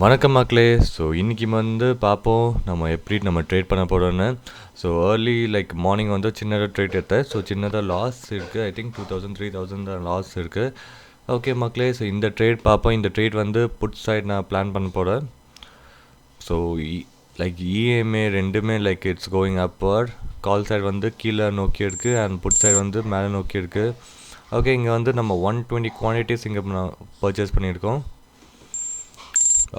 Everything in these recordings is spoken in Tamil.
வணக்கம் மக்களே. ஸோ இன்றைக்கி வந்து பார்ப்போம் நம்ம எப்படி நம்ம ட்ரேட் பண்ண போகிறோன்னு. ஸோ ஏர்லி மார்னிங் வந்து சின்னதாக ட்ரேட் எடுத்தேன். ஸோ சின்னதாக லாஸ் இருக்குது. ஐ திங்க் 2000-3000 லாஸ் இருக்குது. ஓகே மக்களே, ஸோ இந்த ட்ரேட் பார்ப்போம். இந்த ட்ரேட் வந்து புட் சைட் நான் பிளான் பண்ண போகிறேன். ஸோ இஎம்ஏ ரெண்டுமே it's going upward. Call side வந்து கீழே நோக்கி இருக்குது அண்ட் புட் சைடு வந்து மேலே நோக்கி இருக்குது. ஓகே, இங்கே வந்து நம்ம 120 குவான்டிட்டிஸ் இங்கே பர்ச்சேஸ் பண்ணியிருக்கோம்.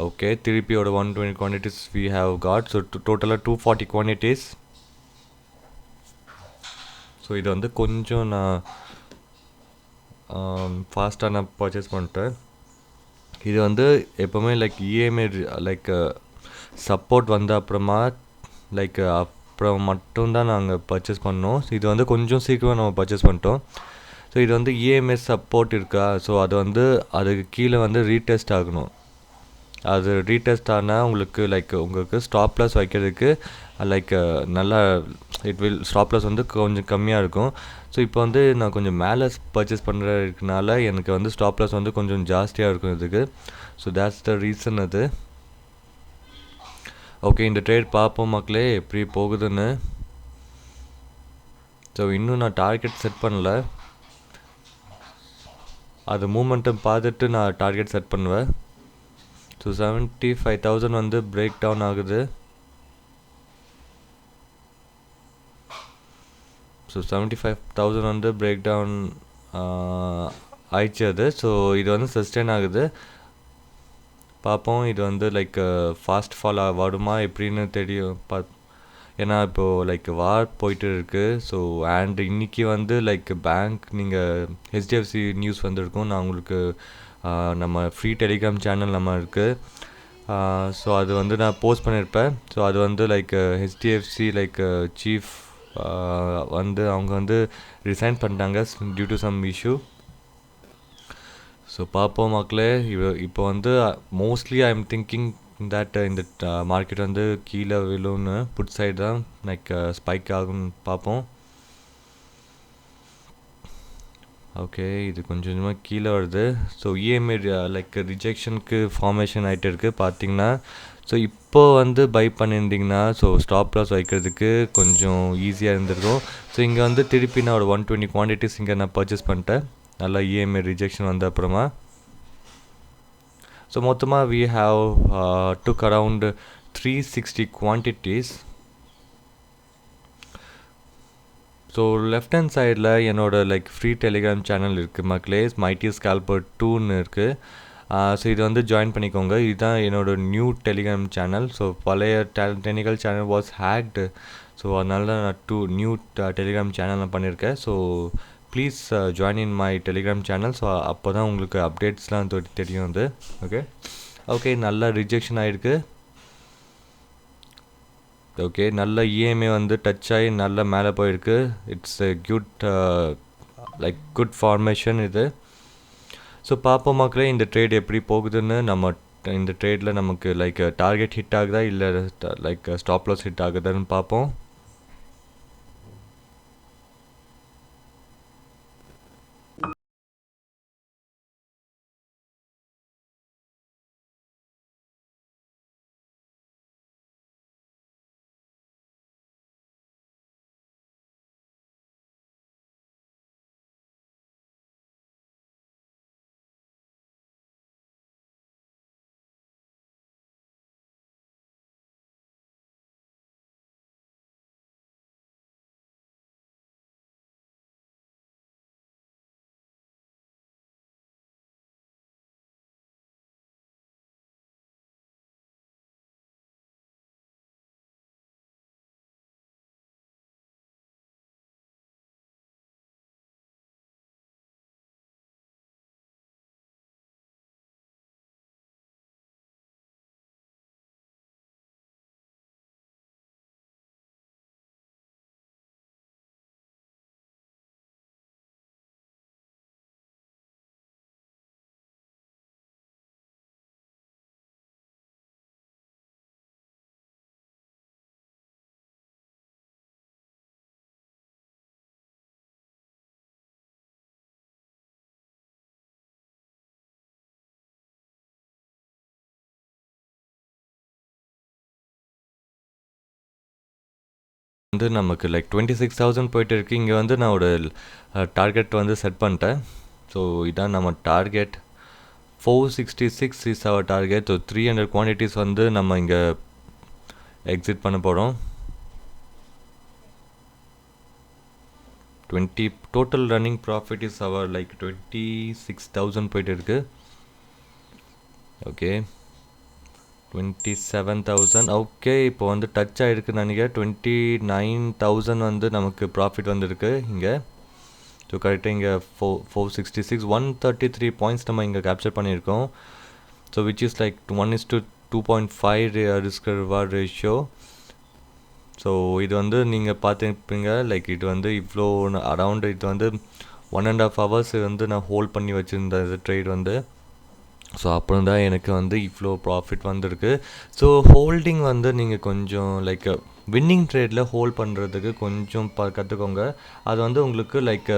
Okay, திருப்பியோட 120 quantities we have got. So total 240 quantities. So இது வந்து கொஞ்சம் நான் ஃபாஸ்ட்டாக நான் பர்ச்சேஸ் பண்ணிட்டேன். இது வந்து எப்போவுமே இஎம்ஐ சப்போர்ட் வந்த அப்புறமா அப்புறம் மட்டும்தான் நாங்கள் பர்ச்சேஸ் பண்ணோம். இது வந்து கொஞ்சம் சீக்கிரமாக நம்ம பர்ச்சேஸ் பண்ணிட்டோம். ஸோ இது வந்து இஎம்ஐ சப்போர்ட் இருக்கா, ஸோ அது வந்து அதுக்கு கீழே வந்து ரீடெஸ்ட் ஆகணும். அது ரீடெஸ்ட் ஆனால் உங்களுக்கு ஸ்டாப் லாஸ் வைக்கிறதுக்கு நல்லா ஸ்டாப் லாஸ் வந்து கொஞ்சம் கம்மியாக இருக்கும். ஸோ இப்போ வந்து நான் கொஞ்சம் மேலே பர்ச்சேஸ் பண்ணுறதுனால எனக்கு வந்து ஸ்டாப் லாஸ் வந்து கொஞ்சம் ஜாஸ்தியாக இருக்கும் இதுக்கு. ஸோ தேட்ஸ் த ரீசன் அது. ஓகே, இந்த ட்ரேட் பார்ப்போம் மக்களே எப்படி போகுதுன்னு. ஸோ இன்னும் நான் டார்கெட் செட் பண்ணல. அது மூமெண்ட்டை பார்த்துட்டு நான் டார்கெட் செட் பண்ணுவேன். ஸோ 75,000 வந்து பிரேக் டவுன் ஆகுது. ஸோ 75,000 வந்து பிரேக் டவுன் ஆயிடுச்சு அது. ஸோ இது வந்து சஸ்டெயின் ஆகுது. பார்ப்போம் இது வந்து ஃபாஸ்ட் ஃபால் வருமா எப்படின்னு தெரியும். ஏன்னா இப்போது வார் போயிட்டு இருக்குது. ஸோ அண்ட் இன்றைக்கி வந்து பேங்க் நீங்கள் ஹெச்டிஎஃப்சி நியூஸ் வந்திருக்கும். நான் உங்களுக்கு நம்ம ஃப்ரீ டெலிகிராம் சேனல் நம்ம இருக்குது. ஸோ அது வந்து நான் போஸ்ட் பண்ணியிருப்பேன். ஸோ அது வந்து ஹெச்டிஎஃப்சி சீஃப் வந்து அவங்க வந்து ரிசைன் பண்ணிட்டாங்க due to some issue. So பார்ப்போம் மக்களே. இப்போ வந்து mostly I am thinking that இந்த மார்க்கெட் வந்து கீழே விழுன்னு புட் சைடு தான் ஸ்பைக் ஆகும்னு பார்ப்போம். ஓகே, இது கொஞ்சம் கொஞ்சமாக கீழே வருது. ஸோ இஎம்ஐ ரிஜெக்ஷனுக்கு ஃபார்மேஷன் ஆகிட்டு இருக்குது பார்த்தீங்கன்னா. ஸோ இப்போது வந்து பை பண்ணியிருந்தீங்கன்னா ஸோ ஸ்டாப் லாஸ் வைக்கிறதுக்கு கொஞ்சம் ஈஸியாக இருந்திருக்கும். ஸோ இங்கே வந்து திருப்பி நான் ஒரு 120 குவான்டிட்டிஸ் இங்கே நான் பர்ச்சேஸ் பண்ணிட்டேன். நல்லா இஎம்ஐ ரிஜெக்ஷன் வந்த அப்புறமா. ஸோ மொத்தமாக we have took around 360 quantities. So left hand சைடில் என்னோடய ஃப்ரீ டெலிகிராம் சேனல் இருக்குது மக்களே. மைட்டி ஸ்கால்பர் 2ன்னு இருக்குது. ஸோ இது வந்து ஜாயின் பண்ணிக்கோங்க. இதுதான் என்னோடய நியூ டெலிகிராம் சேனல். ஸோ பழைய technical channel was hacked. So அதனால தான் நான் நியூ டெலிகிராம் சேனல் நான் பண்ணியிருக்கேன். So please join in my Telegram channel. So அப்போ தான் உங்களுக்கு அப்டேட்ஸ்லாம் தெரியும் அது. ஓகே, நல்லா ரிஜெக்ஷன் ஆகிருக்கு. ஓகே, நல்ல இஎம்ஐ வந்து டச் ஆகி நல்ல மேலே போயிருக்கு. இட்ஸ் எ குட் ஃபார்மேஷன் இது. ஸோ பார்ப்போம் மக்களே இந்த ட்ரேட் எப்படி போகுதுன்னு. நம்ம இந்த ட்ரேடில் நமக்கு டார்கெட் ஹிட் ஆகுதா இல்லை ஸ்டாப் லாஸ் ஹிட் ஆகுதான்னு பார்ப்போம். வந்து நமக்கு லைக் 26,000 போயிட்டு இருக்குது. இங்கே வந்து நான் ஒரு டார்கெட் வந்து செட் பண்ணிட்டேன். ஸோ இதான் நம்ம target. 466 is our target. So 300 quantities வந்து நம்ம இங்கே எக்ஸிட் பண்ண போகிறோம். 20 total running profit is our like 26,000 போயிட்டு இருக்கு. ஓகே 27,000. ஓகே இப்போ வந்து டச் ஆகிருக்குன்னு நினைக்கிறேன். 29,000 வந்து நமக்கு ப்ராஃபிட் வந்துருக்கு இங்கே. ஸோ கரெக்டாக இங்கே 466 133 பாயிண்ட்ஸ் நம்ம இங்கே கேப்சர் பண்ணியிருக்கோம். So which is like 1:2.5 risk reward ratio. So இது வந்து நீங்கள் பார்த்துருப்பீங்க லைக் இது வந்து இவ்வளோ அரவுண்டு இது வந்து 1.5 hours வந்து நான் ஹோல்ட் பண்ணி வச்சுருந்தேன் இது ட்ரேட் வந்து. ஸோ அப்புறம் தான் எனக்கு வந்து இவ்வளோ ப்ராஃபிட் வந்திருக்கு. ஸோ ஹோல்டிங் வந்து நீங்கள் கொஞ்சம் லைக் வின்னிங் ட்ரேடில் ஹோல்ட் பண்ணுறதுக்கு கொஞ்சம் கற்றுக்கோங்க. அது வந்து உங்களுக்கு லைக்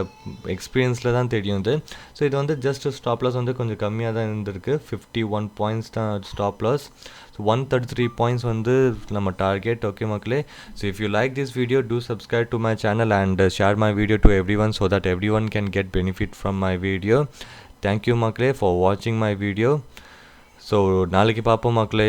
எக்ஸ்பீரியன்ஸில் தான் தெரியும் இது. ஸோ இது வந்து ஜஸ்ட் ஸ்டாப் லாஸ் வந்து கொஞ்சம் கம்மியாக தான் இருந்திருக்கு. 51 பாயிண்ட்ஸ் தான் ஸ்டாப் லாஸ். ஸோ 133 பாயிண்ட்ஸ் வந்து நம்ம டார்கெட். ஓகே மக்களே, so if you like this video two subscribe to my channel and share my video to every one so that every one can get benefit from my video. Thank you மக்களே for watching my video. So நாளைக்கு பார்ப்போம் மக்களே.